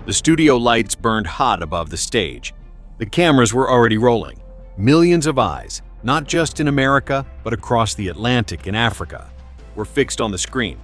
The studio lights burned hot above the stage. The cameras were already rolling. Millions of eyes, not just in America, but across the Atlantic and Africa, were fixed on the screen.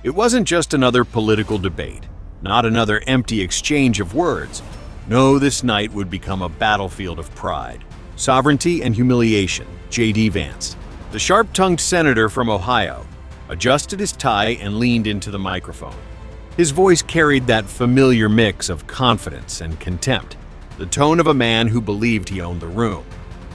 It wasn't just another political debate, not another empty exchange of words. No, this night would become a battlefield of pride, sovereignty, and humiliation. JD Vance, the sharp-tongued senator from Ohio, adjusted his tie and leaned into the microphone. His voice carried that familiar mix of confidence and contempt, the tone of a man who believed he owned the room.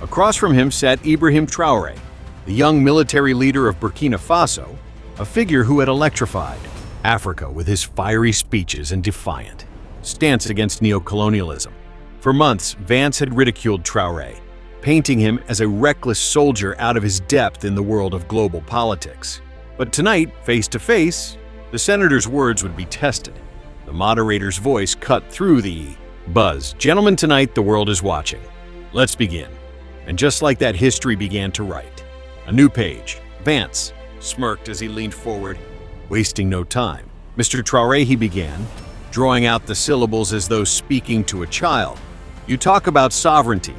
Across from him sat Ibrahim Traoré, the young military leader of Burkina Faso, a figure who had electrified Africa with his fiery speeches and defiant stance against neocolonialism. For months, Vance had ridiculed Traoré, painting him as a reckless soldier out of his depth in the world of global politics. But tonight, face to face, the senator's words would be tested. The moderator's voice cut through the buzz. "Gentlemen, tonight the world is watching. Let's begin." And just like that, history began to write. A new page. Vance smirked as he leaned forward, wasting no time. "Mr. Traoré," he began, drawing out the syllables as though speaking to a child. "You talk about sovereignty.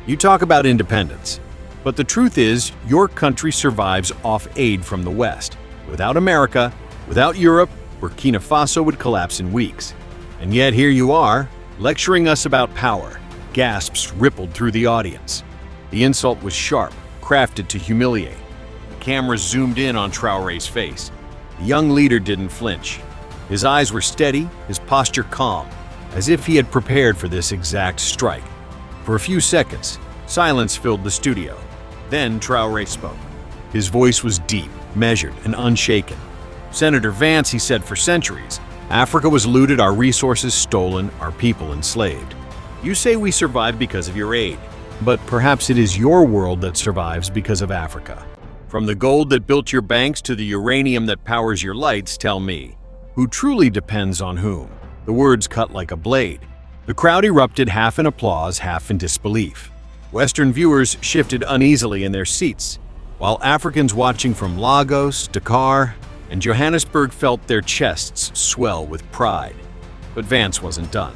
You talk about independence. But the truth is, your country survives off aid from the West. Without America, without Europe, Burkina Faso would collapse in weeks. And yet here you are, lecturing us about power." Gasps rippled through the audience. The insult was sharp, crafted to humiliate. The cameras zoomed in on Traoré's face. The young leader didn't flinch. His eyes were steady, his posture calm, as if he had prepared for this exact strike. For a few seconds, silence filled the studio. Then Traoré spoke. His voice was deep, measured, and unshaken. "Senator Vance," he said, "for centuries, Africa was looted, our resources stolen, our people enslaved. You say we survived because of your aid, but perhaps it is your world that survives because of Africa. From the gold that built your banks to the uranium that powers your lights, tell me, who truly depends on whom?" The words cut like a blade. The crowd erupted, half in applause, half in disbelief. Western viewers shifted uneasily in their seats, while Africans watching from Lagos, Dakar, and Johannesburg felt their chests swell with pride. But Vance wasn't done.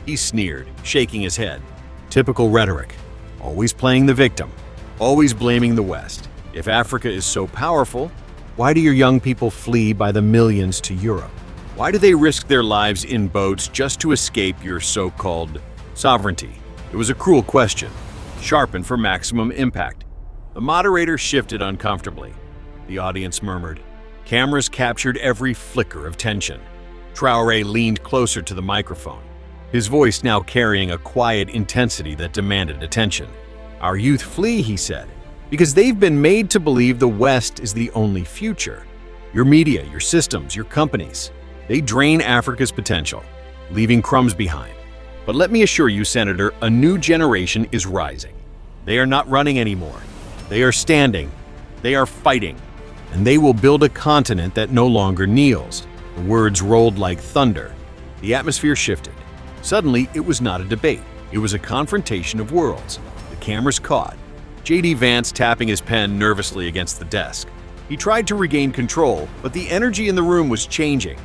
He sneered, shaking his head. Typical rhetoric. Always playing the victim. Always blaming the West. If Africa is so powerful, why do your young people flee by the millions to Europe? Why do they risk their lives in boats just to escape your so-called sovereignty? It was a cruel question, sharpened for maximum impact. The moderator shifted uncomfortably. The audience murmured. Cameras captured every flicker of tension. Traoré leaned closer to the microphone, his voice now carrying a quiet intensity that demanded attention. "Our youth flee," he said, "because they've been made to believe the West is the only future. Your media, your systems, your companies, they drain Africa's potential, leaving crumbs behind. But let me assure you, Senator, a new generation is rising. They are not running anymore. They are standing. They are fighting. And they will build a continent that no longer kneels." The words rolled like thunder. The atmosphere shifted. Suddenly, it was not a debate. It was a confrontation of worlds. The cameras caught JD Vance tapping his pen nervously against the desk. He tried to regain control, but the energy in the room was changing.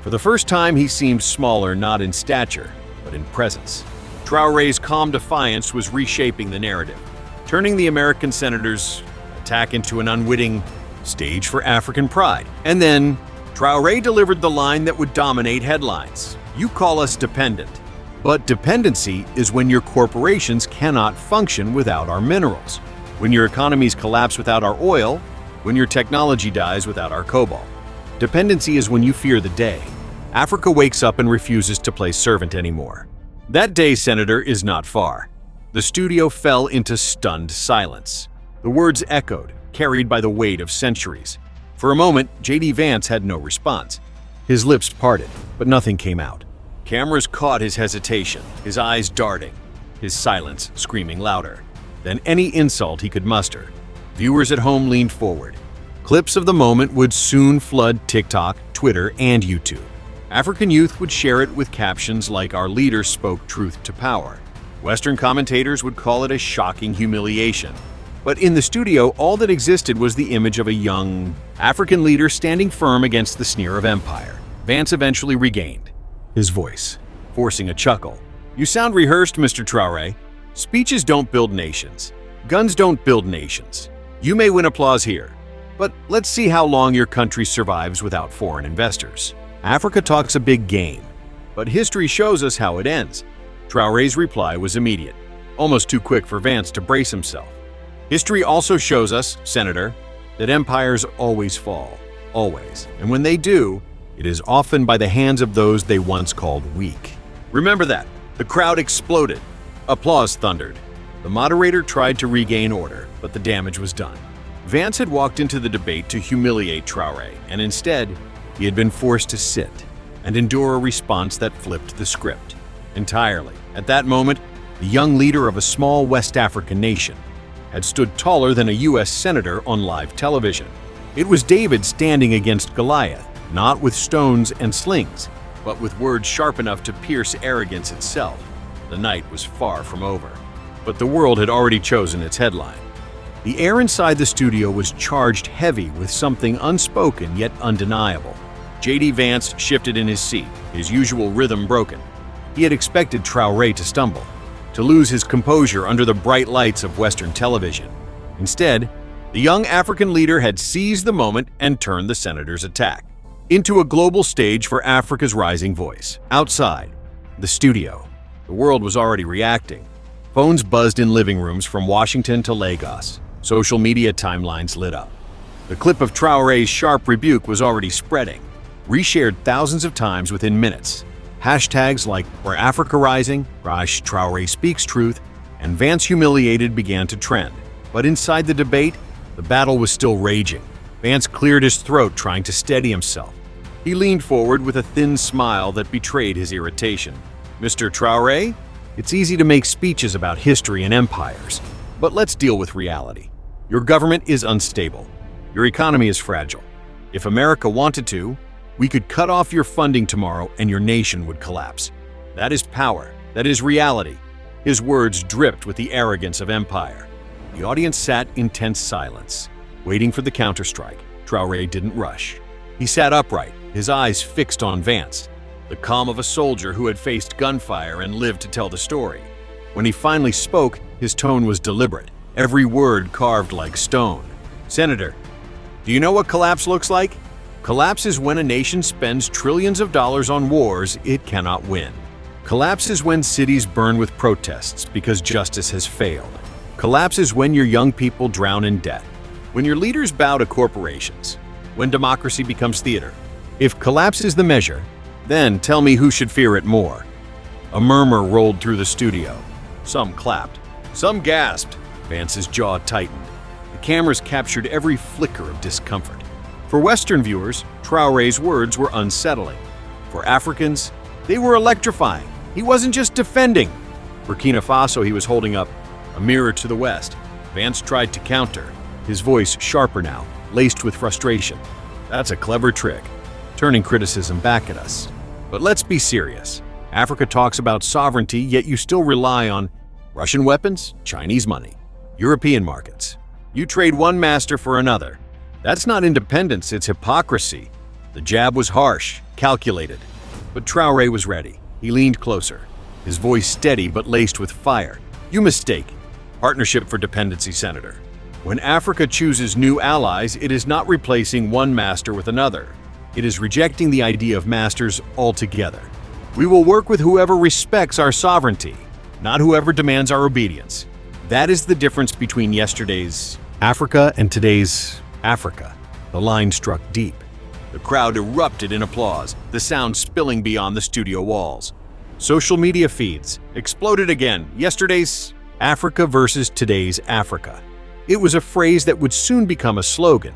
For the first time, he seemed smaller, not in stature, but in presence. Traoré's calm defiance was reshaping the narrative, turning the American senator's attack into an unwitting stage for African pride. And then, Traoré delivered the line that would dominate headlines. "You call us dependent. But dependency is when your corporations cannot function without our minerals, when your economies collapse without our oil, when your technology dies without our cobalt. Dependency is when you fear the day Africa wakes up and refuses to play servant anymore." That day, Senator, is not far. The studio fell into stunned silence. The words echoed, carried by the weight of centuries. For a moment, JD Vance had no response. His lips parted, but nothing came out. Cameras caught his hesitation, his eyes darting, his silence screaming louder than any insult he could muster. Viewers at home leaned forward. Clips of the moment would soon flood TikTok, Twitter, and YouTube. African youth would share it with captions like "Our leader spoke truth to power." Western commentators would call it a shocking humiliation. But in the studio, all that existed was the image of a young African leader standing firm against the sneer of empire. Vance eventually regained his voice. forcing a chuckle. "You sound rehearsed, Mr. Traoré. Speeches don't build nations. Guns don't build nations. You may win applause here, but let's see how long your country survives without foreign investors." Africa talks a big game, but history shows us how it ends. Traoré's reply was immediate, almost too quick for Vance to brace himself. History also shows us, Senator, that empires always fall, always. And when they do, it is often by the hands of those they once called weak. Remember that. The crowd exploded. Applause thundered. The moderator tried to regain order, but the damage was done. Vance had walked into the debate to humiliate Traoré, and instead, he had been forced to sit and endure a response that flipped the script entirely. At that moment, the young leader of a small West African nation had stood taller than a U.S. senator on live television. It was David standing against Goliath, not with stones and slings, but with words sharp enough to pierce arrogance itself. The night was far from over, but the world had already chosen its headline. The air inside the studio was charged heavy with something unspoken yet undeniable. JD Vance shifted in his seat, his usual rhythm broken. He had expected Traoré to stumble, to lose his composure under the bright lights of Western television. Instead, the young African leader had seized the moment and turned the senator's attack into a global stage for Africa's rising voice. Outside, the studio, the world was already reacting. Phones buzzed in living rooms from Washington to Lagos. Social media timelines lit up. The clip of Traoré's sharp rebuke was already spreading, reshared thousands of times within minutes. Hashtags like "Where Africa Rising," "Traoré Speaks Truth," and "Vance Humiliated" began to trend. But inside the debate, the battle was still raging. Vance cleared his throat, trying to steady himself. He leaned forward with a thin smile that betrayed his irritation. "Mr. Traoré, it's easy to make speeches about history and empires, but let's deal with reality. Your government is unstable. Your economy is fragile. If America wanted to, we could cut off your funding tomorrow and your nation would collapse. That is power. That is reality." His words dripped with the arrogance of empire. The audience sat in tense silence, waiting for the counterstrike. Traoré didn't rush. He sat upright, his eyes fixed on Vance, the calm of a soldier who had faced gunfire and lived to tell the story. When he finally spoke, his tone was deliberate, every word carved like stone. "Senator, do you know what collapse looks like? Collapse is when a nation spends trillions of dollars on wars it cannot win. Collapse is when cities burn with protests because justice has failed. Collapse is when your young people drown in debt, when your leaders bow to corporations, when democracy becomes theater. If collapse is the measure, then tell me who should fear it more." A murmur rolled through the studio. Some clapped, some gasped. Vance's jaw tightened. The cameras captured every flicker of discomfort. For Western viewers, Traoré's words were unsettling. For Africans, they were electrifying. He wasn't just defending Burkina Faso, he was holding up a mirror to the West. Vance tried to counter, his voice sharper now, laced with frustration. "That's a clever trick, turning criticism back at us. But let's be serious. Africa talks about sovereignty, yet you still rely on Russian weapons, Chinese money, European markets. You trade one master for another. That's not independence, it's hypocrisy." The jab was harsh, calculated. But Traoré was ready. He leaned closer, his voice steady but laced with fire. "You mistake partnership for dependency, Senator. When Africa chooses new allies, it is not replacing one master with another. It is rejecting the idea of masters altogether. We will work with whoever respects our sovereignty, not whoever demands our obedience. That is the difference between yesterday's Africa and today's Africa." The line struck deep. The crowd erupted in applause, the sound spilling beyond the studio walls. Social media feeds exploded again. Yesterday's Africa versus today's Africa. It was a phrase that would soon become a slogan,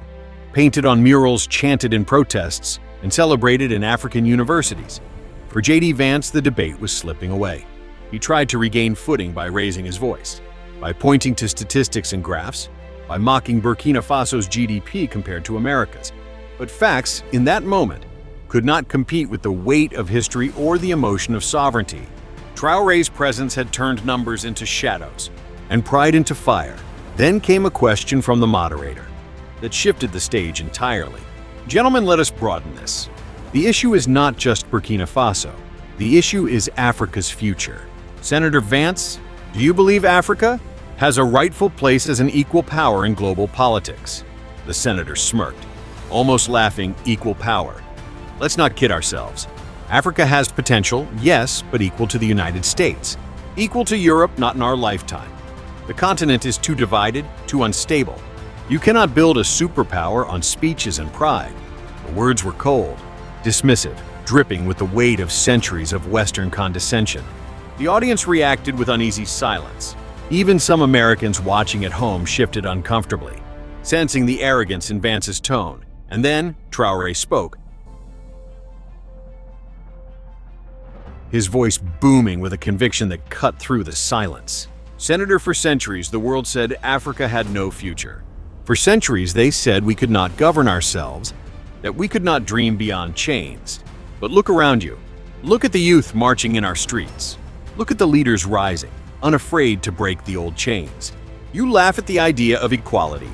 painted on murals chanted in protests and celebrated in African universities. For JD Vance, the debate was slipping away. He tried to regain footing by raising his voice, by pointing to statistics and graphs, by mocking Burkina Faso's GDP compared to America's. But facts, in that moment, could not compete with the weight of history or the emotion of sovereignty. Traoré's presence had turned numbers into shadows and pride into fire. Then came a question from the moderator that shifted the stage entirely. "Gentlemen, let us broaden this. The issue is not just Burkina Faso. The issue is Africa's future. Senator Vance, do you believe Africa has a rightful place as an equal power in global politics? The senator smirked, almost laughing. Equal power. Let's not kid ourselves. Africa has potential, yes, but equal to the United States. Equal to Europe, not in our lifetime. The continent is too divided, too unstable. You cannot build a superpower on speeches and pride. The words were cold, dismissive, dripping with the weight of centuries of Western condescension. The audience reacted with uneasy silence. Even some Americans watching at home shifted uncomfortably, sensing the arrogance in Vance's tone. And then Traoré spoke, his voice booming with a conviction that cut through the silence. Senator, for centuries, the world said Africa had no future. For centuries, they said we could not govern ourselves, that we could not dream beyond chains. But look around you. Look at the youth marching in our streets. Look at the leaders rising, unafraid to break the old chains. You laugh at the idea of equality,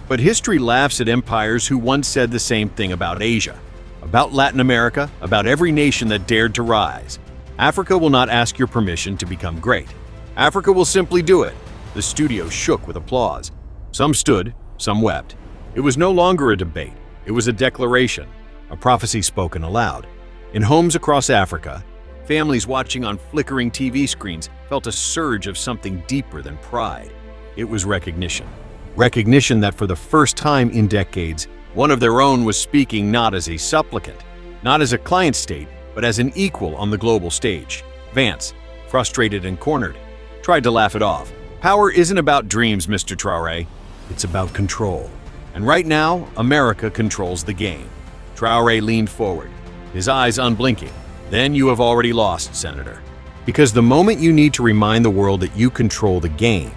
but history laughs at empires who once said the same thing about Asia, about Latin America, about every nation that dared to rise. Africa will not ask your permission to become great. Africa will simply do it. The studio shook with applause. Some stood, some wept. It was no longer a debate. It was a declaration, a prophecy spoken aloud. In homes across Africa, families watching on flickering TV screens felt a surge of something deeper than pride. It was recognition. Recognition that for the first time in decades, one of their own was speaking not as a supplicant, not as a client state, but as an equal on the global stage. Vance, frustrated and cornered, tried to laugh it off. Power isn't about dreams, Mr. Traoré. It's about control. And right now, America controls the game. Traoré leaned forward, his eyes unblinking. Then you have already lost, Senator. Because the moment you need to remind the world that you control the game,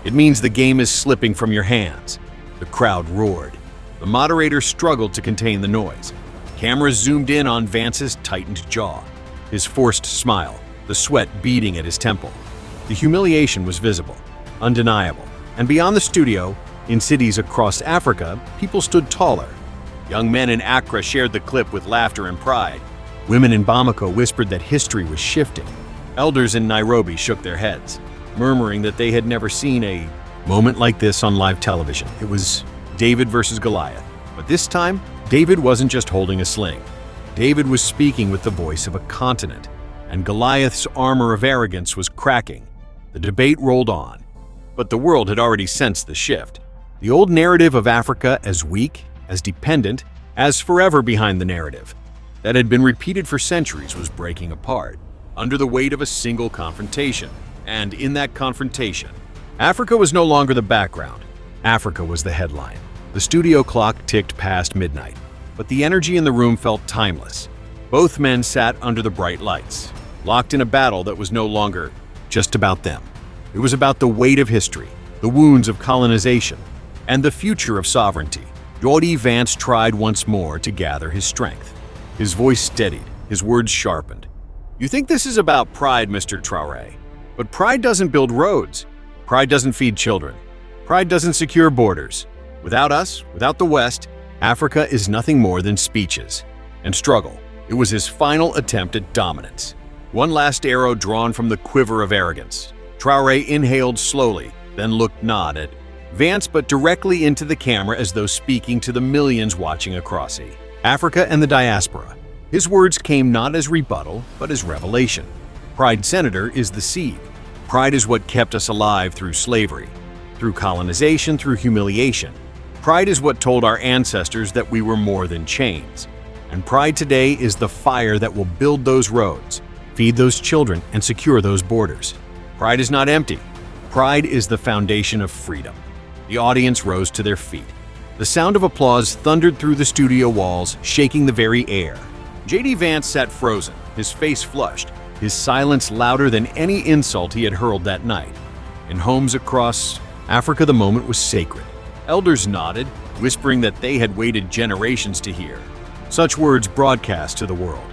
it means the game is slipping from your hands. The crowd roared. The moderator struggled to contain the noise. Cameras zoomed in on Vance's tightened jaw, his forced smile, the sweat beading at his temple. The humiliation was visible, undeniable. And beyond the studio, in cities across Africa, people stood taller. Young men in Accra shared the clip with laughter and pride. Women in Bamako whispered that history was shifting. Elders in Nairobi shook their heads, murmuring that they had never seen a moment like this on live television. It was David versus Goliath. But this time, David wasn't just holding a sling. David was speaking with the voice of a continent, and Goliath's armor of arrogance was cracking. The debate rolled on, but the world had already sensed the shift. The old narrative of Africa as weak, as dependent, as forever behind the narrative that had been repeated for centuries was breaking apart under the weight of a single confrontation. And in that confrontation, Africa was no longer the background. Africa was the headline. The studio clock ticked past midnight, but the energy in the room felt timeless. Both men sat under the bright lights, locked in a battle that was no longer just about them. It was about the weight of history, the wounds of colonization, and the future of sovereignty. JD Vance tried once more to gather his strength. His voice steadied, his words sharpened. You think this is about pride, Mr. Traoré, but pride doesn't build roads. Pride doesn't feed children. Pride doesn't secure borders. Without us, without the West, Africa is nothing more than speeches and struggle. It was his final attempt at dominance. One last arrow drawn from the quiver of arrogance. Traoré inhaled slowly, then looked not at Vance but directly into the camera as though speaking to the millions watching across Africa and the diaspora. His words came not as rebuttal, but as revelation. Pride, Senator, is the seed. Pride is what kept us alive through slavery, through colonization, through humiliation. Pride is what told our ancestors that we were more than chains. And pride today is the fire that will build those roads, feed those children, and secure those borders. Pride is not empty. Pride is the foundation of freedom. The audience rose to their feet. The sound of applause thundered through the studio walls, shaking the very air. JD Vance sat frozen, his face flushed, his silence louder than any insult he had hurled that night. In homes across Africa, the moment was sacred. Elders nodded, whispering that they had waited generations to hear such words broadcast to the world.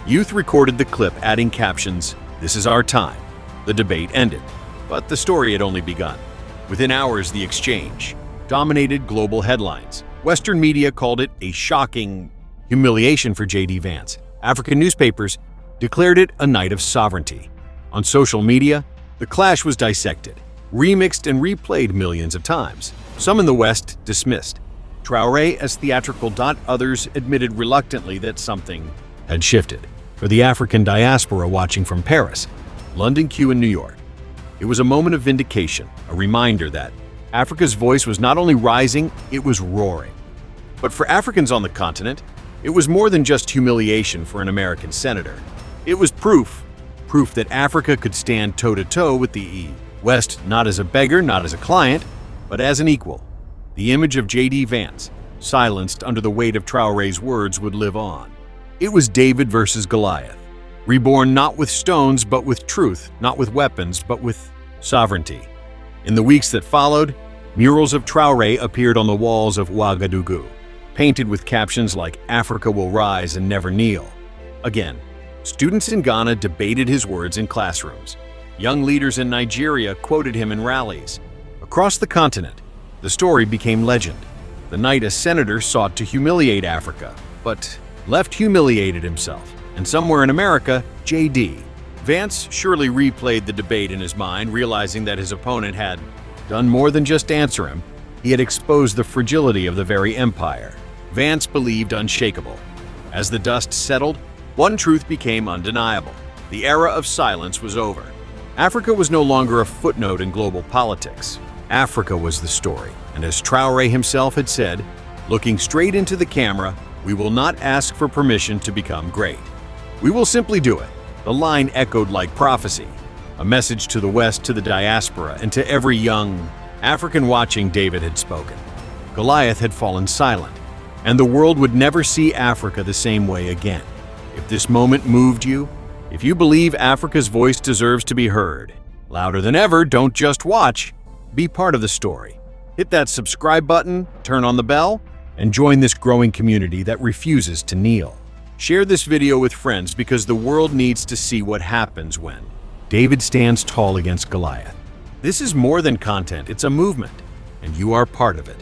Youth recorded the clip, adding captions, "This is our time." The debate ended, but the story had only begun. Within hours, the exchange dominated global headlines. Western media called it a shocking humiliation for JD Vance. African newspapers declared it a night of sovereignty. On social media, the clash was dissected, remixed and replayed millions of times. Some in the West dismissed Traoré as theatrical. Others admitted reluctantly that something had shifted. For the African diaspora watching from Paris, London, Q, and New York, it was a moment of vindication, a reminder that Africa's voice was not only rising, it was roaring. But for Africans on the continent, it was more than just humiliation for an American senator. It was proof that Africa could stand toe-to-toe with the West, not as a beggar, not as a client, but as an equal. The image of JD Vance, silenced under the weight of Traoré's words, would live on. It was David versus Goliath, reborn not with stones but with truth, not with weapons but with sovereignty. In the weeks that followed, murals of Traoré appeared on the walls of Ouagadougou, painted with captions like "Africa will rise and never kneel." Again, students in Ghana debated his words in classrooms. Young leaders in Nigeria quoted him in rallies. Across the continent, the story became legend. The night a senator sought to humiliate Africa, but left humiliated himself. And somewhere in America, JD Vance surely replayed the debate in his mind, realizing that his opponent had done more than just answer him. He had exposed the fragility of the very empire. Vance believed unshakable. As the dust settled, one truth became undeniable. The era of silence was over. Africa was no longer a footnote in global politics. Africa was the story. And as Traoré himself had said, looking straight into the camera, "We will not ask for permission to become great. We will simply do it." The line echoed like prophecy, a message to the West, to the diaspora, and to every young African watching. David had spoken. Goliath had fallen silent, and the world would never see Africa the same way again. If this moment moved you, if you believe Africa's voice deserves to be heard, louder than ever, don't just watch, be part of the story. Hit that subscribe button, turn on the bell, and join this growing community that refuses to kneel. Share this video with friends because the world needs to see what happens when David stands tall against Goliath. This is more than content, it's a movement, and you are part of it.